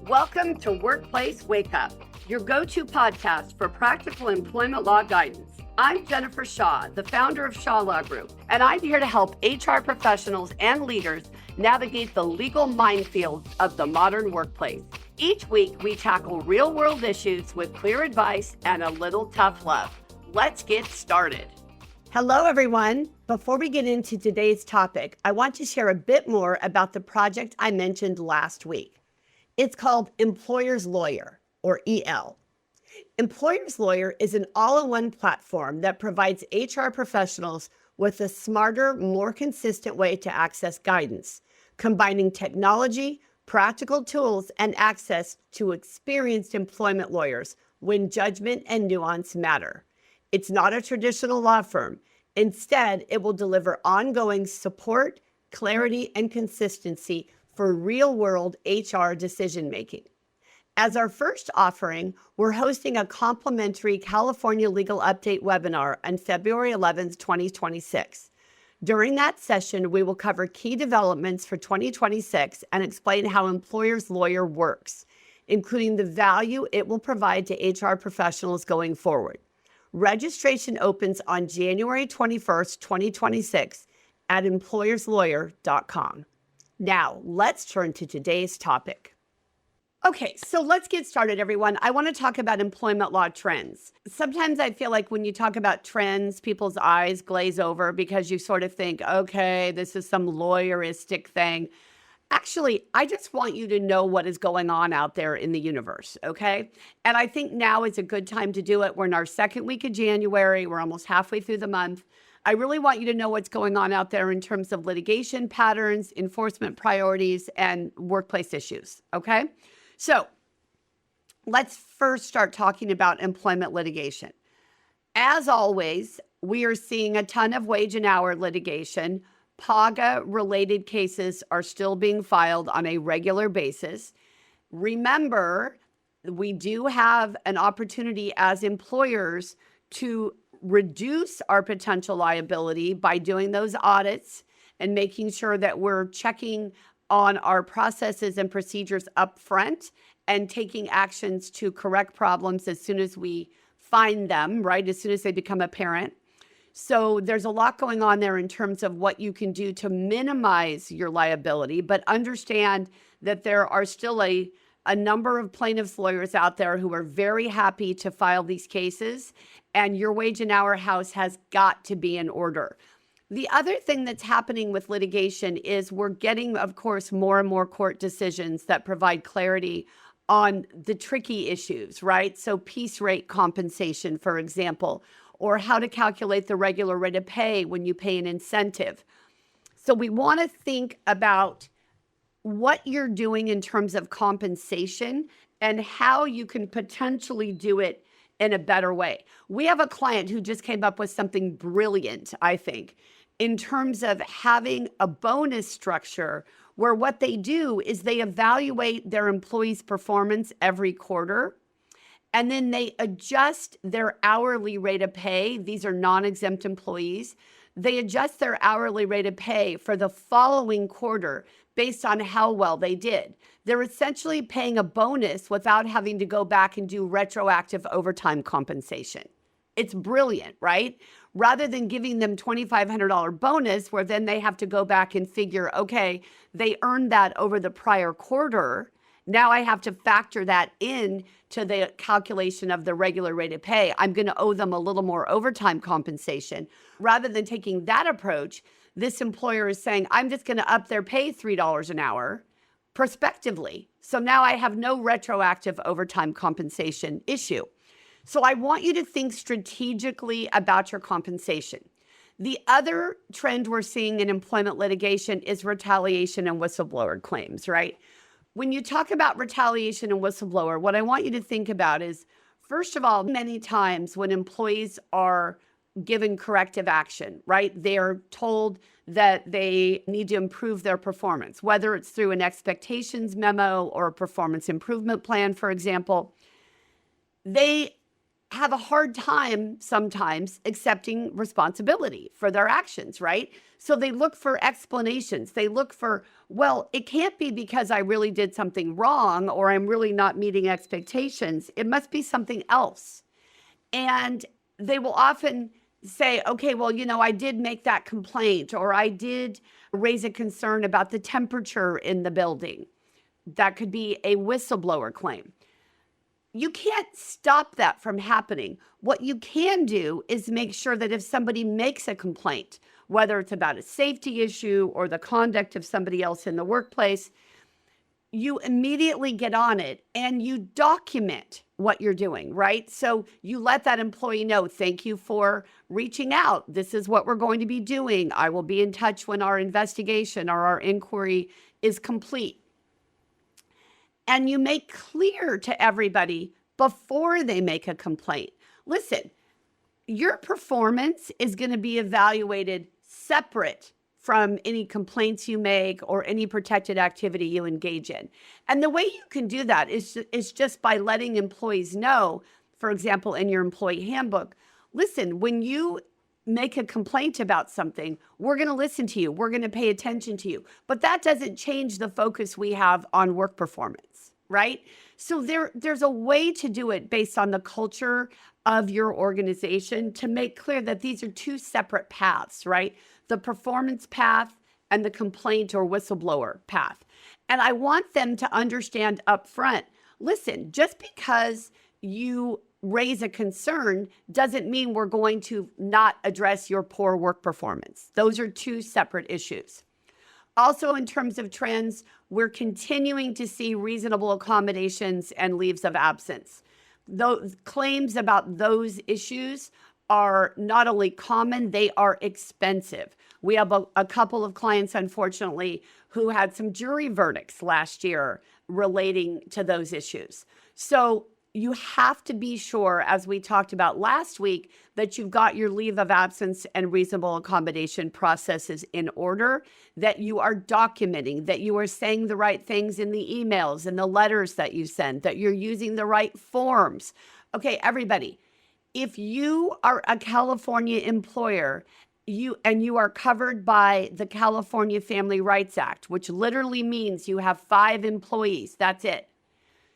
Welcome to Workplace Wake Up, your go-to podcast for practical employment law guidance. I'm Jennifer Shaw, the founder of Shaw Law Group, and I'm here to help HR professionals and leaders navigate the legal minefields of the modern workplace. Each week, we tackle real-world issues with clear advice and a little tough love. Let's get started. Hello, everyone. Before we get into today's topic, I want to share a bit more about the project I mentioned last week. It's called Employers Lawyer, or EL. Employers Lawyer is an all-in-one platform that provides HR professionals with a smarter, more consistent way to access guidance, combining technology, practical tools, and access to experienced employment lawyers when judgment and nuance matter. It's not a traditional law firm. Instead, it will deliver ongoing support, clarity, and consistency for real-world HR decision-making. As our first offering, we're hosting a complimentary California Legal Update webinar on February 11th, 2026. During that session, we will cover key developments for 2026 and explain how Employers Lawyer works, including the value it will provide to HR professionals going forward. Registration opens on January 21st, 2026 at employerslawyer.com. Now, let's turn to today's topic. Okay, so let's get started, everyone. I want to talk about employment law trends. Sometimes I feel like when you talk about trends, people's eyes glaze over because you sort of think, okay, this is some lawyeristic thing. Actually, I just want you to know what is going on out there in the universe, okay? And I think now is a good time to do it. We're in our second week of January. We're almost halfway through the month. I really want you to know what's going on out there in terms of litigation patterns, enforcement priorities, and workplace issues, okay? So let's first start talking about employment litigation. As always, we are seeing a ton of wage and hour litigation. PAGA-related cases are still being filed on a regular basis. Remember, we do have an opportunity as employers to reduce our potential liability by doing those audits and making sure that we're checking on our processes and procedures up front and taking actions to correct problems as soon as we find them, right? As soon as they become apparent. So there's a lot going on there in terms of what you can do to minimize your liability, but understand that there are still a number of plaintiffs' lawyers out there who are very happy to file these cases, and your wage and hour house has got to be in order. The other thing that's happening with litigation is we're getting, of course, more and more court decisions that provide clarity on the tricky issues, right? So piece rate compensation, for example, or how to calculate the regular rate of pay when you pay an incentive. So we want to think about what you're doing in terms of compensation and how you can potentially do it in a better way. We have a client who just came up with something brilliant, I think, in terms of having a bonus structure where what they do is they evaluate their employees' performance every quarter, and then they adjust their hourly rate of pay. These are non-exempt employees. They adjust their hourly rate of pay for the following quarter based on how well they did. They're essentially paying a bonus without having to go back and do retroactive overtime compensation. It's brilliant, right? Rather than giving them $2,500 bonus where then they have to go back and figure, okay, they earned that over the prior quarter. Now I have to factor that in to the calculation of the regular rate of pay. I'm going to owe them a little more overtime compensation. Rather than taking that approach, this employer is saying, I'm just going to up their pay $3 an hour prospectively. So now I have no retroactive overtime compensation issue. So I want you to think strategically about your compensation. The other trend we're seeing in employment litigation is retaliation and whistleblower claims, right? When you talk about retaliation and whistleblower, what I want you to think about is, first of all, many times when employees are given corrective action, right? They are told that they need to improve their performance, whether it's through an expectations memo or a performance improvement plan, for example. They have a hard time sometimes accepting responsibility for their actions, right? So they look for explanations. They look for, well, it can't be because I really did something wrong or I'm really not meeting expectations. It must be something else. And they will often say, okay, well, I did make that complaint, or I did raise a concern about the temperature in the building. That could be a whistleblower claim. You can't stop that from happening. What you can do is make sure that if somebody makes a complaint, whether it's about a safety issue or the conduct of somebody else in the workplace, you immediately get on it and you document what you're doing, right? So you let that employee know, thank you for reaching out. This is what we're going to be doing. I will be in touch when our investigation or our inquiry is complete. And you make clear to everybody before they make a complaint. Listen, your performance is going to be evaluated separate from any complaints you make or any protected activity you engage in. And the way you can do that is just by letting employees know, for example, in your employee handbook, listen, when you make a complaint about something, we're going to listen to you. We're going to pay attention to you. But that doesn't change the focus we have on work performance, right? So there's a way to do it based on the culture of your organization to make clear that these are two separate paths, right? The performance path and the complaint or whistleblower path. And I want them to understand up front, listen, just because you raise a concern doesn't mean we're going to not address your poor work performance. Those are two separate issues. Also, in terms of trends, we're continuing to see reasonable accommodations and leaves of absence. Those claims about those issues are not only common, they are expensive. We have a couple of clients, unfortunately, who had some jury verdicts last year relating to those issues. So you have to be sure, as we talked about last week, that you've got your leave of absence and reasonable accommodation processes in order, that you are documenting, that you are saying the right things in the emails and the letters that you send, that you're using the right forms. Okay, everybody, if you are a California employer, you are covered by the California Family Rights Act, which literally means you have 5 employees, that's it.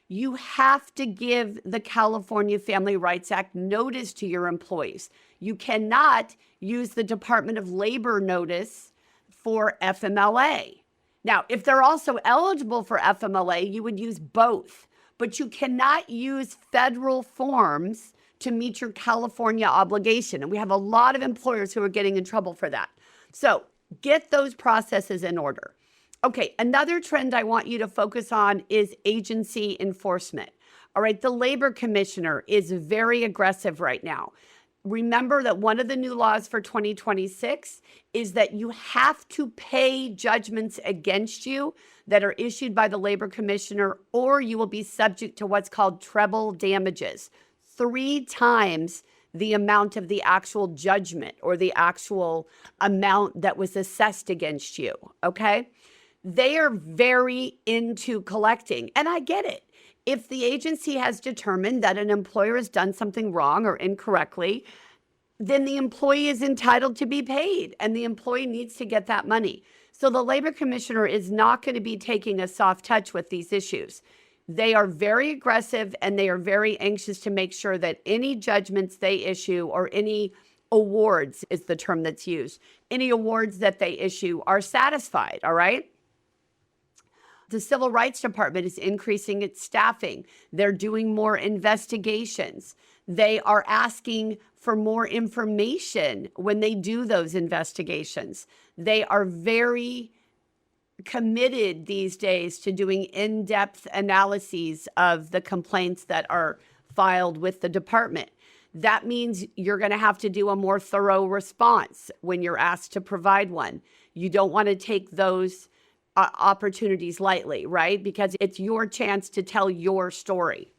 You have to give the California Family Rights Act notice to your employees. You cannot use the Department of Labor notice for FMLA. Now, if they're also eligible for FMLA, you would use both, but you cannot use federal forms to meet your California obligation. And we have a lot of employers who are getting in trouble for that. So get those processes in order. Okay, another trend I want you to focus on is agency enforcement. All right, the labor commissioner is very aggressive right now. Remember that one of the new laws for 2026 is that you have to pay judgments against you that are issued by the labor commissioner, or you will be subject to what's called treble damages, 3 times the amount of the actual judgment or the actual amount that was assessed against you, okay? They are very into collecting, and I get it. If the agency has determined that an employer has done something wrong or incorrectly, then the employee is entitled to be paid, and the employee needs to get that money. So the labor commissioner is not going to be taking a soft touch with these issues. They are very aggressive, and they are very anxious to make sure that any judgments they issue or any awards is the term that's used, any awards that they issue are satisfied, all right? The Civil Rights Department is increasing its staffing. They're doing more investigations. They are asking for more information when they do those investigations. They are very committed these days to doing in-depth analyses of the complaints that are filed with the department. That means you're going to have to do a more thorough response when you're asked to provide one. You don't want to take those opportunities lightly, right? Because it's your chance to tell your story.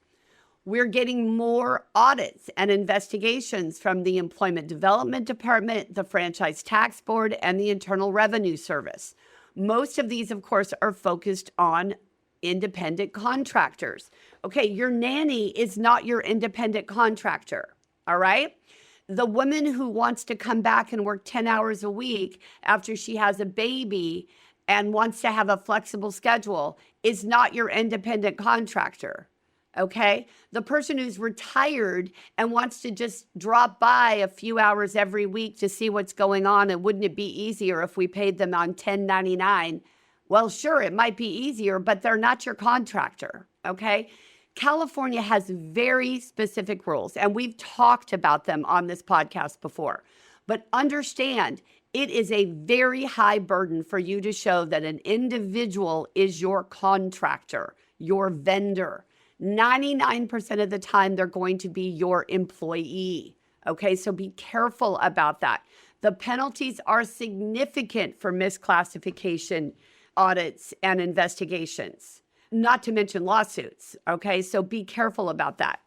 We're getting more audits and investigations from the Employment Development Department, the Franchise Tax Board, and the Internal Revenue Service. Most of these, of course, are focused on independent contractors. Okay, your nanny is not your independent contractor, all right? The woman who wants to come back and work 10 hours a week after she has a baby and wants to have a flexible schedule is not your independent contractor. Okay. The person who's retired and wants to just drop by a few hours every week to see what's going on, and wouldn't it be easier if we paid them on 1099? Well, sure, it might be easier, but they're not your contractor. Okay. California has very specific rules, and we've talked about them on this podcast before. But understand, it is a very high burden for you to show that an individual is your contractor, your vendor. 99% of the time, they're going to be your employee. Okay, so be careful about that. The penalties are significant for misclassification audits and investigations, not to mention lawsuits. Okay, so be careful about that.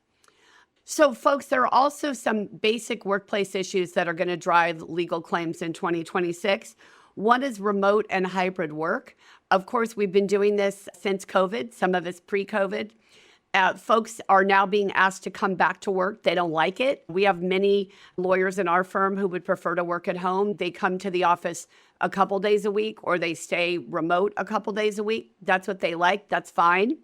So folks, there are also some basic workplace issues that are going to drive legal claims in 2026. One is remote and hybrid work. Of course, we've been doing this since COVID, some of us pre-COVID. Folks are now being asked to come back to work. They don't like it. We have many lawyers in our firm who would prefer to work at home. They come to the office a couple days a week, or they stay remote a couple days a week. That's what they like. That's fine.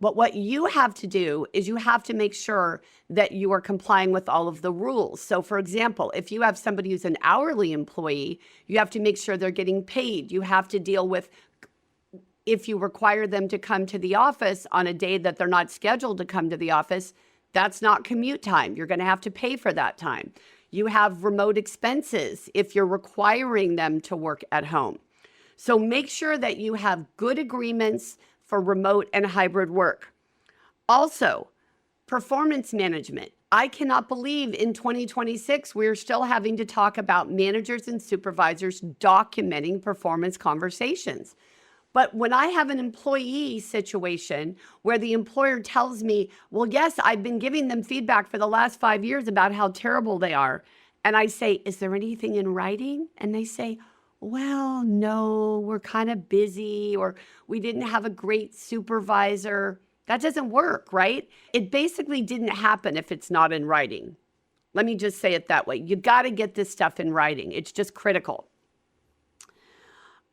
But what you have to do is you have to make sure that you are complying with all of the rules. So for example, if you have somebody who's an hourly employee, you have to make sure they're getting paid. You have to deal with, if you require them to come to the office on a day that they're not scheduled to come to the office, that's not commute time. You're going to have to pay for that time. You have remote expenses if you're requiring them to work at home. So make sure that you have good agreements for remote and hybrid work. Also, performance management. I cannot believe in 2026, we're still having to talk about managers and supervisors documenting performance conversations. But when I have an employee situation where the employer tells me, well, yes, I've been giving them feedback for the last 5 years about how terrible they are. And I say, is there anything in writing? And they say, well, no, we're kind of busy, or we didn't have a great supervisor. That doesn't work, right? It basically didn't happen if it's not in writing. Let me just say it that way. You got to get this stuff in writing. It's just critical.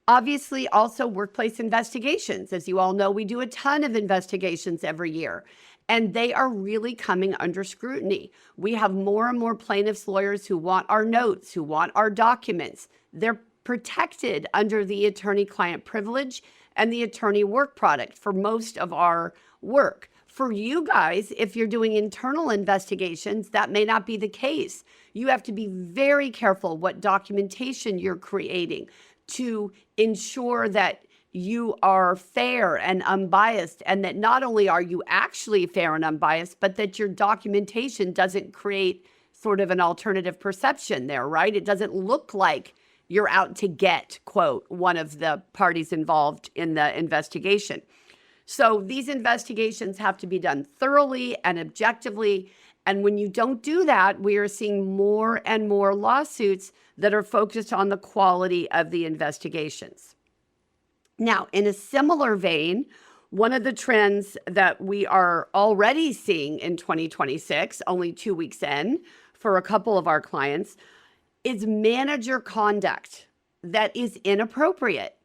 Obviously, also workplace investigations. As you all know, we do a ton of investigations every year, and they are really coming under scrutiny. We have more and more plaintiffs' lawyers who want our notes, who want our documents. They're protected under the attorney-client privilege and the attorney work product for most of our work. For you guys, if you're doing internal investigations, that may not be the case. You have to be very careful what documentation you're creating to ensure that you are fair and unbiased, and that not only are you actually fair and unbiased, but that your documentation doesn't create sort of an alternative perception there, right? It doesn't look like you're out to get, quote, one of the parties involved in the investigation. So these investigations have to be done thoroughly and objectively. And when you don't do that, we are seeing more and more lawsuits that are focused on the quality of the investigations. Now, in a similar vein, one of the trends that we are already seeing in 2026, only 2 weeks in for a couple of our clients, is manager conduct that is inappropriate.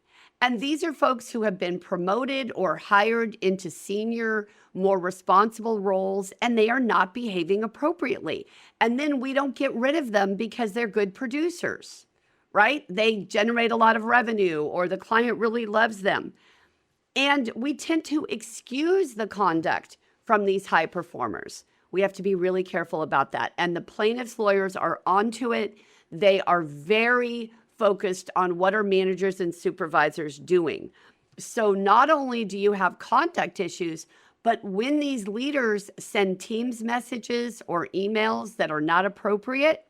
And these are folks who have been promoted or hired into senior, more responsible roles, and they are not behaving appropriately. And then we don't get rid of them because they're good producers, right? They generate a lot of revenue, or the client really loves them. And we tend to excuse the conduct from these high performers. We have to be really careful about that. And the plaintiffs' lawyers are onto it. They are very focused on what are managers and supervisors doing. So not only do you have conduct issues, but when these leaders send Teams messages or emails that are not appropriate,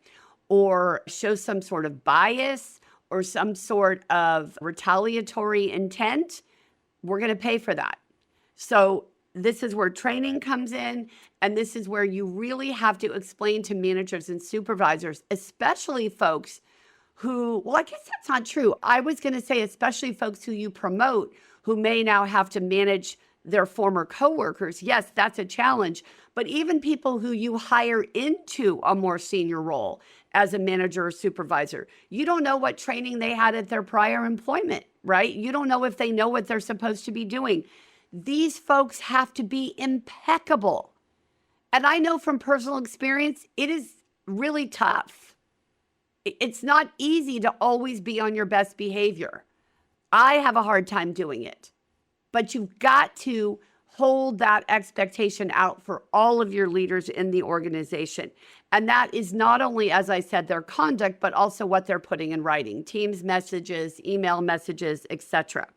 or show some sort of bias or some sort of retaliatory intent, we're going to pay for that. So this is where training comes in, and this is where you really have to explain to managers and supervisors, especially folks who, well, I guess that's not true. I was going to say especially folks who you promote, who may now have to manage their former coworkers. Yes, that's a challenge. But even people who you hire into a more senior role as a manager or supervisor, you don't know what training they had at their prior employment, right? You don't know if they know what they're supposed to be doing. These folks have to be impeccable. And I know from personal experience, it is really tough. It's not easy to always be on your best behavior. I have a hard time doing it. But you've got to hold that expectation out for all of your leaders in the organization. And that is not only, as I said, their conduct, but also what they're putting in writing, Teams messages, email messages, etc.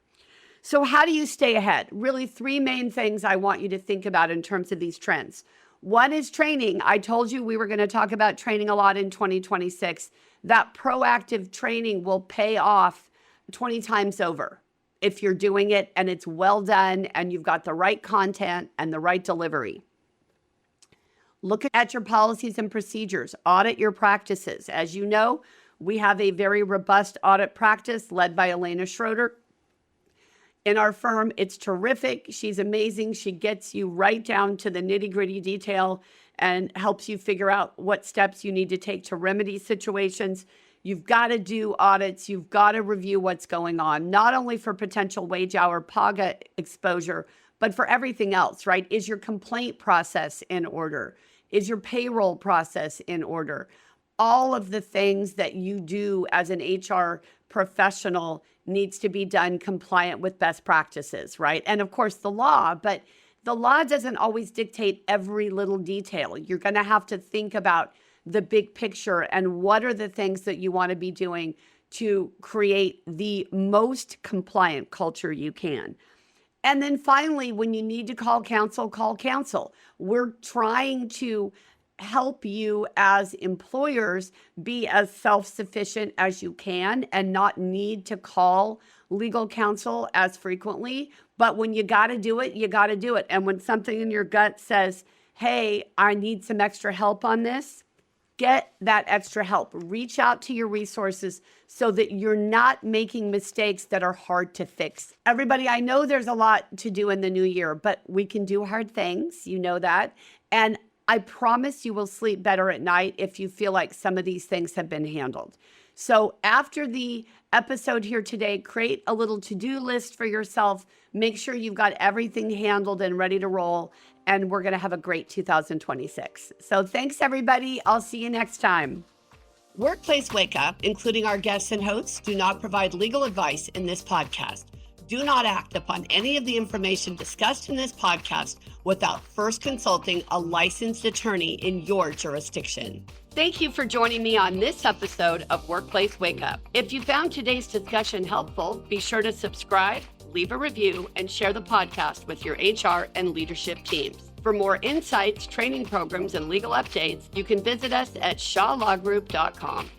So how do you stay ahead? Really, three main things I want you to think about in terms of these trends. One is training. I told you we were going to talk about training a lot in 2026. That proactive training will pay off 20 times over if you're doing it and it's well done and you've got the right content and the right delivery. Look at your policies and procedures. Audit your practices. As you know, we have a very robust audit practice led by Elena Schroeder. In our firm, it's terrific. She's amazing. She gets you right down to the nitty-gritty detail and helps you figure out what steps you need to take to remedy situations. You've got to do audits. You've got to review what's going on, not only for potential wage hour PAGA exposure, but for everything else, right? Is your complaint process in order? Is your payroll process in order? All of the things that you do as an HR professional needs to be done compliant with best practices, right? And of course, the law, but the law doesn't always dictate every little detail. You're going to have to think about the big picture and what are the things that you want to be doing to create the most compliant culture you can. And then finally, when you need to call counsel, call counsel. We're trying to help you as employers be as self-sufficient as you can and not need to call legal counsel as frequently. But when you got to do it, you got to do it. And when something in your gut says, hey, I need some extra help on this, get that extra help. Reach out to your resources so that you're not making mistakes that are hard to fix. Everybody, I know there's a lot to do in the new year, but we can do hard things. You know that. And I promise you will sleep better at night if you feel like some of these things have been handled. So after the episode here today, create a little to-do list for yourself. Make sure you've got everything handled and ready to roll. And we're going to have a great 2026. So thanks, everybody. I'll see you next time. Workplace Wake Up, including our guests and hosts, do not provide legal advice in this podcast. Do not act upon any of the information discussed in this podcast without first consulting a licensed attorney in your jurisdiction. Thank you for joining me on this episode of Workplace Wake Up. If you found today's discussion helpful, be sure to subscribe, leave a review, and share the podcast with your HR and leadership teams. For more insights, training programs, and legal updates, you can visit us at shawlawgroup.com.